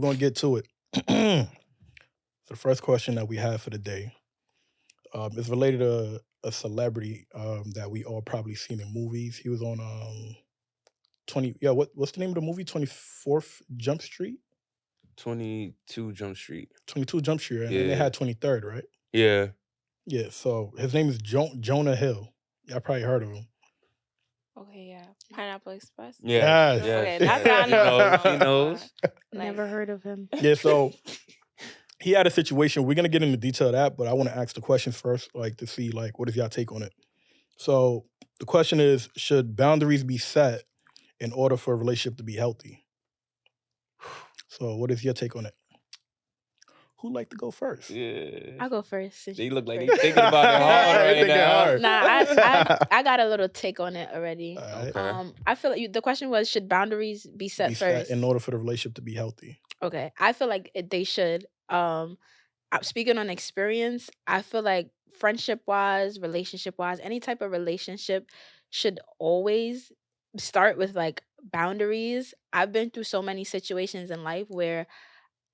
We're gonna get to it. So the first question that we have for the day is related to a celebrity that we all probably seen in movies. He was on 20. Yeah, what's the name of the movie? 24th Jump Street, 22 Jump Street. 22 Jump Street, and then they Yeah. had 23rd, right? Yeah. Yeah. So his name is Jonah Hill. Y'all probably heard of him. Okay, yeah. Pineapple Express. Yes. Yes. Yes. Okay, that's Yes. how I She know. knows. She knows. Never heard of him. Yeah. So he had a situation. We're gonna get into detail of that, but I want to ask the questions first, like to see like what is y'all take on it. So the question is, should boundaries be set in order for a relationship to be healthy? So what is your take on it? Who'd like to go first? Yeah. I'll go first. They look like they thinking about it hard They right thinking now. hard. Nah, I got a little take on it already. All right. Okay. I feel like the question was, should boundaries be set Be first? set in order for the relationship to be healthy. Okay, I feel like they should. Speaking on experience, I feel like friendship wise, relationship wise, any type of relationship should always start with like boundaries. I've been through so many situations in life where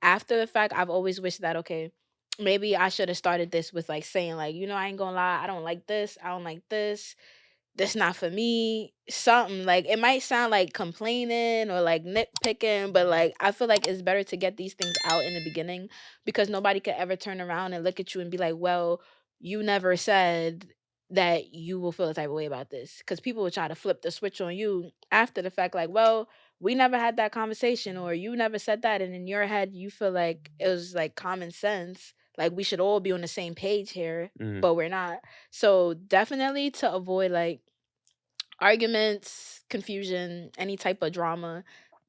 after the fact, I've always wished that, okay, maybe I should have started this with like saying, like, I ain't gonna lie, I don't like this, I don't like this not for me. Something like it might sound like complaining or like nitpicking, but like I feel like it's better to get these things out in the beginning because nobody could ever turn around and look at you and be like, well, you never said that you will feel a type of way about this. Because people will try to flip the switch on you after the fact, like, well, we never had that conversation, or you never said that. And in your head, you feel like it was like common sense. Like we should all be on the same page here, Mhm. but we're not. So definitely to avoid like arguments, confusion, any type of drama,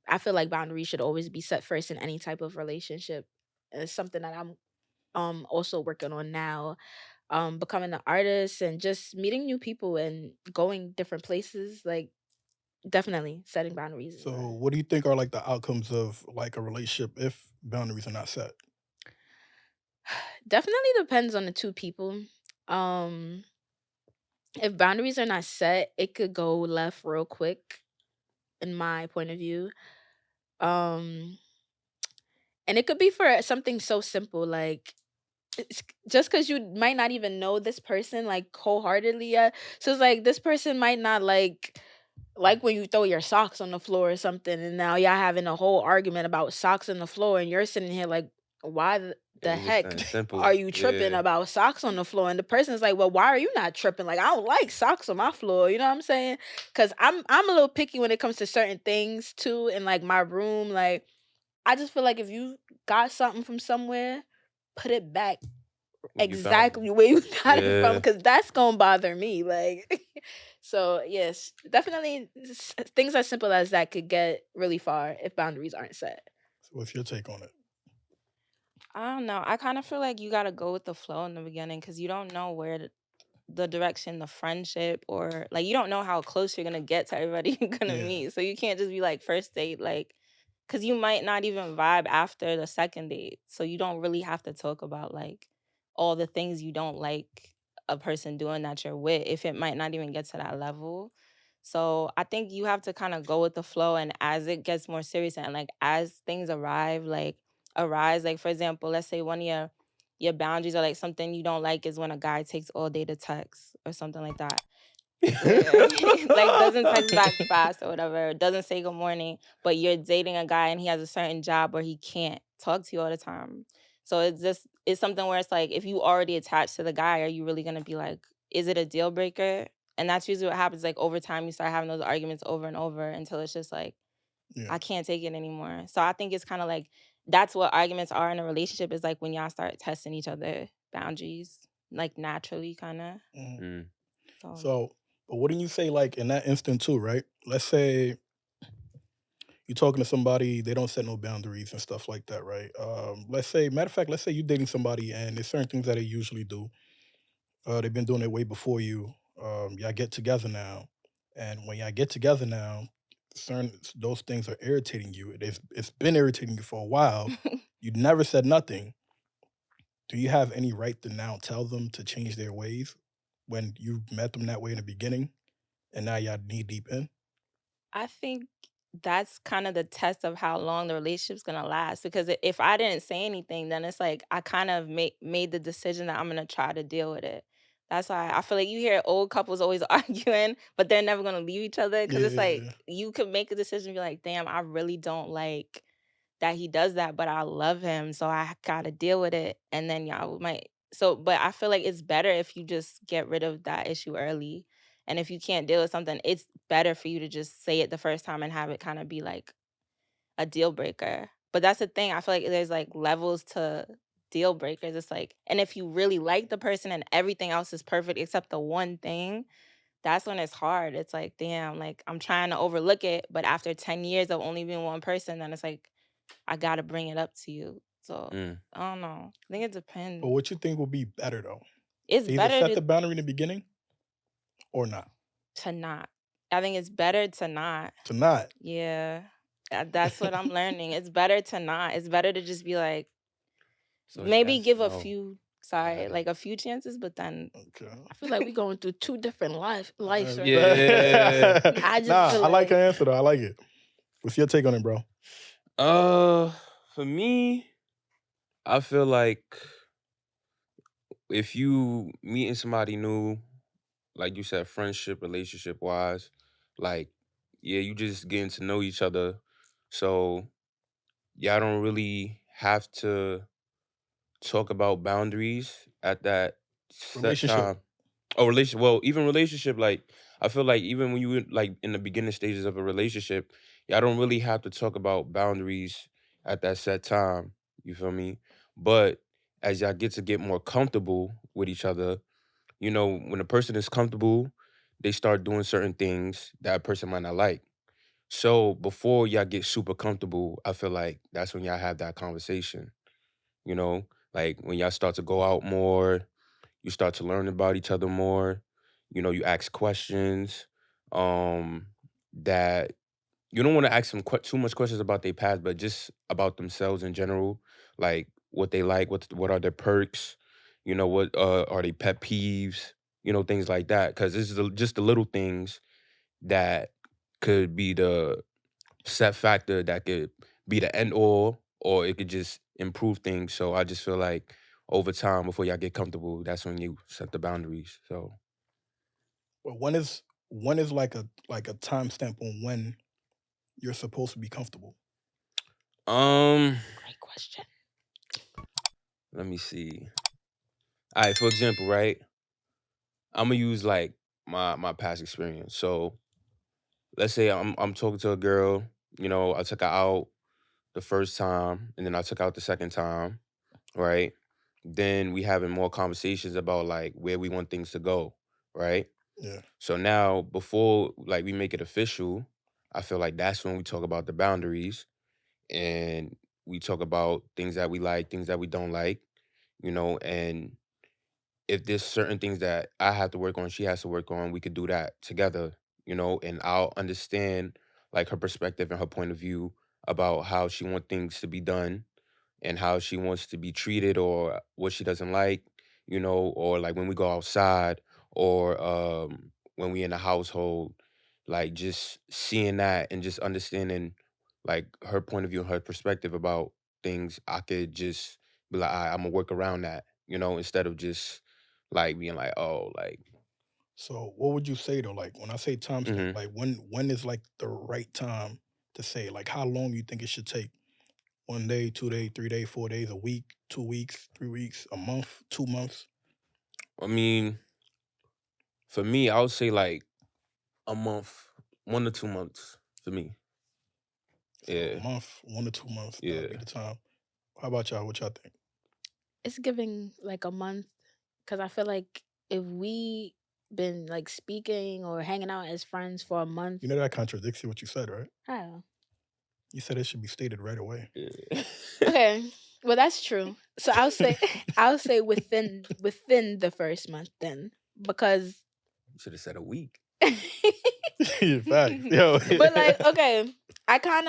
I feel like boundaries should always be set first in any type of relationship. And it's something that I'm also working on now. Becoming an artist and just meeting new people and going different places, like definitely setting boundaries. So what do you think are like the outcomes of like a relationship if boundaries are not set? Definitely depends on the two people. Um if boundaries are not set, it could go left real quick in my point of view. Um and it could be for something so simple like just because you might not even know this person like wholeheartedly yet. So it's like this person might not like when you throw your socks on the floor or something, and now y'all having a whole argument about socks on the floor, and you're sitting here like, why the It was just heck something simple. are you tripping Yeah. about socks on the floor? And the person's like, well, why are you not tripping? Like, I don't like socks on my floor. You know what I'm saying? Because I'm a little picky when it comes to certain things too, in like my room. Like, I just feel like if you got something from somewhere, put it back When you found exactly where you got it from, Yeah. because that's gonna bother me. Like, so yes, definitely things as simple as that could get really far if boundaries aren't set. So what's your take on it? I don't know. I kind of feel like you got to go with the flow in the beginning because you don't know where the direction, the friendship, or like you don't know how close you're going to get to everybody you're going to Yeah. meet. So you can't just be like first date, like, because you might not even vibe after the second date. So you don't really have to talk about like all the things you don't like a person doing that you're with if it might not even get to that level. So I think you have to kind of go with the flow, and as it gets more serious and like as things arise, like for example, let's say one of your boundaries are like something you don't like is when a guy takes all day to text or something like that. Like doesn't text back fast or whatever, doesn't say good morning, but you're dating a guy and he has a certain job where he can't talk to you all the time. So it's something where it's like if you already attached to the guy, are you really gonna be like, is it a deal breaker? And that's usually what happens. Like over time, you start having those arguments over and over until it's just like, Yeah. I can't take it anymore. So I think it's kind of like that's what arguments are in a relationship is like when y'all start testing each other boundaries, like naturally, kind of. Mhm. Mm. So, but wouldn't you say like in that instant too, right? Let's say you're talking to somebody, they don't set no boundaries and stuff like that, right? Let's say, matter of fact, let's say you're dating somebody and there's certain things that they usually do. They've been doing it way before you. Y'all get together now, and when y'all get together now, certain those things are irritating you. It's been irritating you for a while. You never said nothing. Do you have any right to now tell them to change their ways when you met them that way in the beginning, and now y'all knee deep in? I think that's kind of the test of how long the relationship's gonna last. Because if I didn't say anything, then it's like I kind of made the decision that I'm gonna try to deal with it. That's why I feel like you hear old couples always arguing, but they're never gonna leave each other. Because Yeah, it's yeah, like yeah. you could make a decision, and be like, damn, I really don't like that he does that, but I love him, so I gotta deal with it. And then y'all might but I feel like it's better if you just get rid of that issue early. And if you can't deal with something, it's better for you to just say it the first time and have it kind of be like a deal breaker. But that's the thing. I feel like there's like levels to deal breakers. It's like, and if you really like the person and everything else is perfect except the one thing, that's when it's hard. It's like, damn, like I'm trying to overlook it, but after 10 years of only being one person, then it's like I gotta bring it up to you. So Mm. I don't know. I think it But depends. what you think will be better though? It's To either better set the boundary in the beginning or not? to not. I think it's better to not. To not. Yeah. That's what I'm learning. It's better to not. It's better to just be like, So it's maybe yes give or a no. few, I sorry, got it. like a few chances, but then Okay. I feel like we're going through two different lives right now. Yeah. I just Nah, feel I like her like answer though. I like it. What's your take on it, bro? For me, I feel like if you meeting somebody new, like you said, friendship, relationship wise, like, yeah, you just getting to know each other. So y'all don't really have to talk about boundaries at that set Relationship. time. Oh, relationship. Well, even relationship, like I feel like even when you like in the beginning stages of a relationship, y'all don't really have to talk about boundaries at that set time. You feel me? But as y'all get to get more comfortable with each other, you know, when a person is comfortable, they start doing certain things that a person might not like. So before y'all get super comfortable, I feel like that's when y'all have that conversation. You know, like when y'all start to go out more, you start to learn about each other more. You know, you ask questions um, that you don't want to ask them too much questions about their past, but just about themselves in general, like what they like, what are their perks, you know, what are they pet peeves, you know, things like that. Because this is just the little things that could be the set factor that could be the end all, or it could just improve things. So I just feel like over time, before y'all get comfortable, that's when you set the boundaries. So Well, when is like a timestamp on when you're supposed to be comfortable? great question. let me see. All right, for example, right? I'm gonna use like my past experience. So let's say I'm talking to a girl, you know, I took her out the first time, and then I took her out the second time, right? Then we having more conversations about like where we want things to go, right? Yeah. So now before like we make it official, I feel like that's when we talk about the boundaries, and we talk about things that we like, things that we don't like, you know, and if there's certain things that I have to work on, she has to work on, we could do that together, you know, and I'll understand like her perspective and her point of view about how she wants things to be done and how she wants to be treated or what she doesn't like, you know, or like when we go outside or when we in a household, like just seeing that and just understanding like her point of view and her perspective about things, I could just be like, I'm gonna work around that, you know, instead of just like being like, oh, like, So what would you say though? Like when I say timestamp, hmm like when is like the right time to say it? Like how long you think it should take? 1 day, 2 day, 3 day, 4 days, a week, 2 weeks, 3 weeks, a month, 2 months? I mean, for me, I would say like a month, 1 to 2 months for me. So a Yeah, month, 1 to 2 months, that'll be yeah. the time. How about y'all? What y'all think? It's giving like a month because I feel like if we been like speaking or hanging out as friends for a month, You know that contradicts what you said, right? how? You said it should be stated right away. Yeah. Okay, well that's true. So I'll say I'll say within the first month then because Should have said a week. Facts. Yo. but like I kind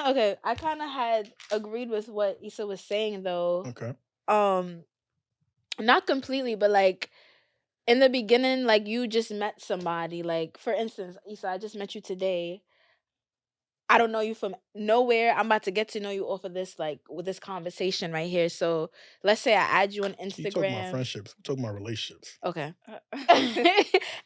of had agreed with what Issa was saying though. Okay. Not completely, but like in the beginning, like you just met somebody. Like for instance, Issa, I just met you today. I don't know you from nowhere. I'm about to get to know you off of this, like with this conversation right here. So let's say I add you on You talking about Instagram. friendships? I'm talking about relationships. Okay.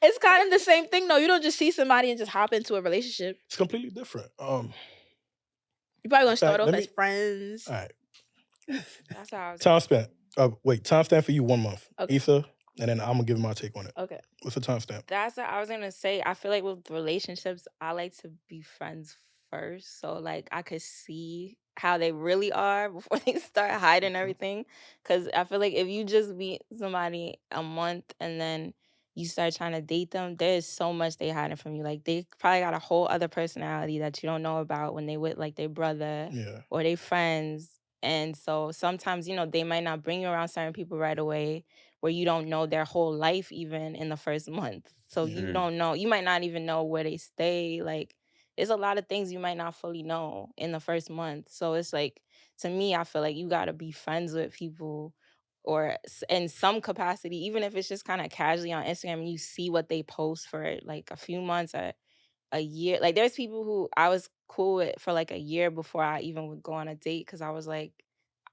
It's kind of the same thing though. You don't just see somebody and just hop into a relationship. It's completely different. You're probably gonna in start fact, off let as me. friends. All right. That's how I was Time gonna spent. Wait. Time stamp for you 1 month. Okay. Issa, and then I'm gonna give my take on it. Okay. What's the time stamp? That's what I was gonna say. I feel like with relationships, I like to be friends first, so like I could see how they really are before they start hiding everything. Cause I feel like if you just meet somebody a month and then you start trying to date them, there's so much they hiding from you. Like they probably got a whole other personality that you don't know about when they with like their brother Yeah. or they friends. And so sometimes, they might not bring you around certain people right away where you don't know their whole life even in the first month. So Yeah. you don't know, you might not even know where they stay. Like there's a lot of things you might not fully know in the first month. So it's like, to me, I feel like you got to be friends with people or in some capacity, even if it's just kind of casually on Instagram and you see what they post for like a few months or a year. Like there's people who I was cool with for like a year before I even would go on a date because I was like,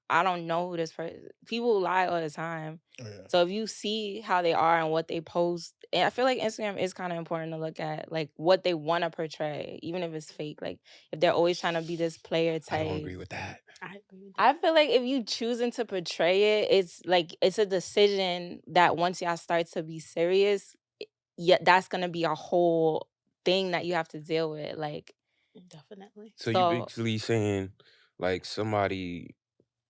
I don't know who this person. People lie all the time. Oh yeah. So if you see how they are and what they post, and I feel like Instagram is kind of important to look at, like what they want to portray, even if it's fake. Like if they're always trying to be this player I type. don't agree with that. I agree with that. I feel like if you choosing to portray it, it's like it's a decision that once y'all start to be serious, yeah, that's gonna be a whole thing that you have to deal with. Like Definitely. So you so basically saying like somebody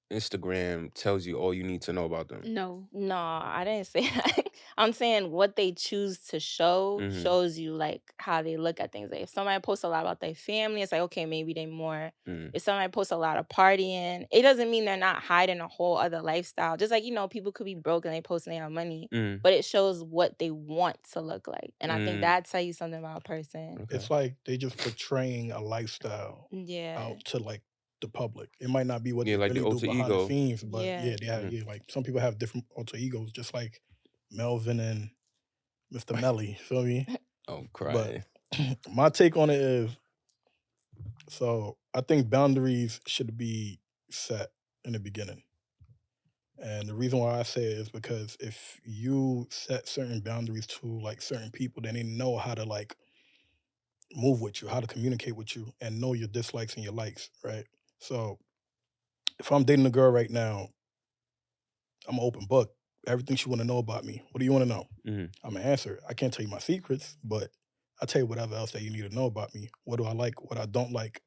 Instagram tells you all you need to know about them. No. no, I didn't say that. I'm saying what they choose to show Mhm. shows you like how they look at things. Like if somebody posts a lot about their family, it's like okay, maybe they more. Mm. If somebody posts a lot of partying, it doesn't mean they're not hiding a whole other lifestyle. Just like people could be broke and they post and they have money, Mm. but it shows what they want to look like, and I think Mm. that tells you something about a person. Okay. It's like they just portraying a lifestyle Yeah, out to like the public. It might not be what Yeah, they like the really do alter behind the ego. scenes, but yeah. yeah, they have Mhm. like some people have different alter egos, just like Melvin and Mr. Melly. Feel me? I'm But crying. my take on it is, so I think boundaries should be set in the beginning. And the reason why I say it is because if you set certain boundaries to like certain people, then they know how to like move with you, how to communicate with you, and know your dislikes and your likes, right? So if I'm dating a girl right now, I'm an open book. Everything she want to know about me. What do you want to know? Mhm. I'm gonna answer. I can't tell you my secrets, but I'll tell you whatever else that you need to know about me. What do I like? What I don't like?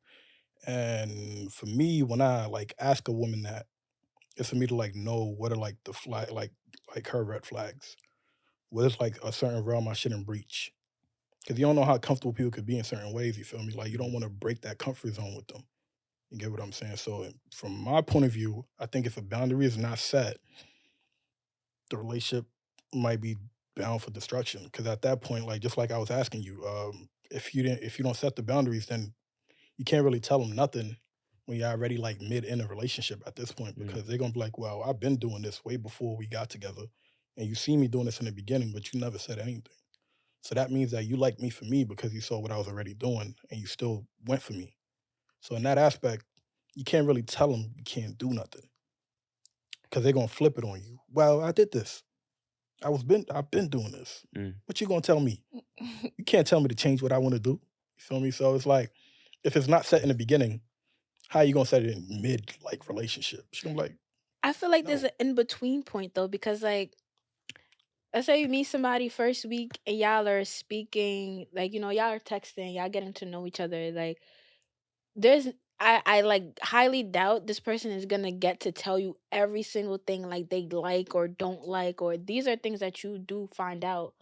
And for me, when I like ask a woman that, it's for me to like know what are like the flag, like her red flags. What is like a certain realm I shouldn't breach? Because you don't know how comfortable people could be in certain ways. You feel me? Like you don't want to break that comfort zone with them. You get what I'm saying? So from my point of view, I think if a boundary is not set, the relationship might be bound for destruction. Because at that point, like just like I was asking you, if you don't set the boundaries, then you can't really tell them nothing when you're already like mid in a relationship at this point, Mm. because they're gonna be like, well, I've been doing this way before we got together, and you see me doing this in the beginning, but you never said anything. So that means that you like me for me because you saw what I was already doing, and you still went for me. So in that aspect, you can't really tell them you can't do nothing because they're gonna flip it on you. Well, I did this. I've been doing this. Mm. What you gonna tell me? You can't tell me to change what I want to do. You feel me? So it's like, if it's not set in the beginning, how you gonna set it in mid like relationship? She gonna be like, I feel like there's no. an in between point though, because like let's say you meet somebody first week and y'all are speaking, like y'all are texting, y'all getting to know each other. Like there's I like highly doubt this person is gonna get to tell you every single thing like they like or don't like, or these are things that you do find out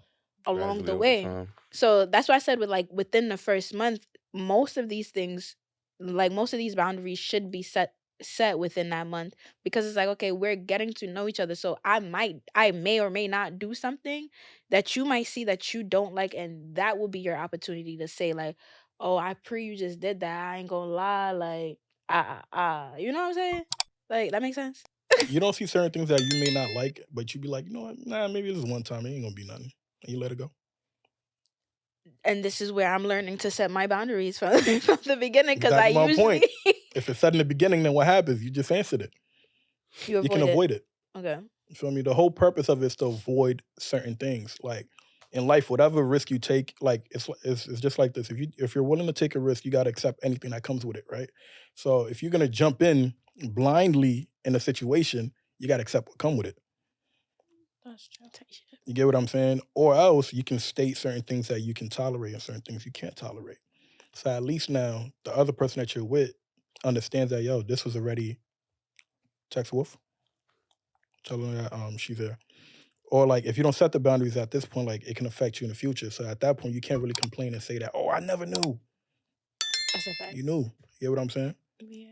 along Gradually the over way. time. So that's why I said with like within the first month, most of these things, like most of these boundaries should be set within that month, because it's like, okay, we're getting to know each other. So I may or may not do something that you might see that you don't like, and that will be your opportunity to say like, oh, you just did that. I ain't gonna lie, like you know what I'm saying? Like that makes sense. You don't see certain things that you may not like, but you be like, you know what? Nah, maybe this is one time. It ain't gonna be nothing, and you let it go. And this is where I'm learning to set my boundaries from, from the beginning, because I Exactly my point. usually If it's said in the beginning, then what happens? You just answered it. you You can avoid it. avoid it. Okay. You feel me? The whole purpose of it is to avoid certain things. Like in life, whatever risk you take, like it's just like this. If you're willing to take a risk, you gotta accept anything that comes with it, right? So if you're gonna jump in blindly in a situation, you gotta accept what come with it. That's true. Tight shit. You get what I'm saying? Or else you can state certain things that you can tolerate and certain things you can't tolerate. So at least now the other person that you're with understands that, yo, this was already text Wolf. Tell her that she's there. Or like if you don't set the boundaries at this point, like it can affect you in the future. So at that point, you can't really complain and say that, oh, I never knew. That's a fact. You knew. You get what I'm saying? Yeah.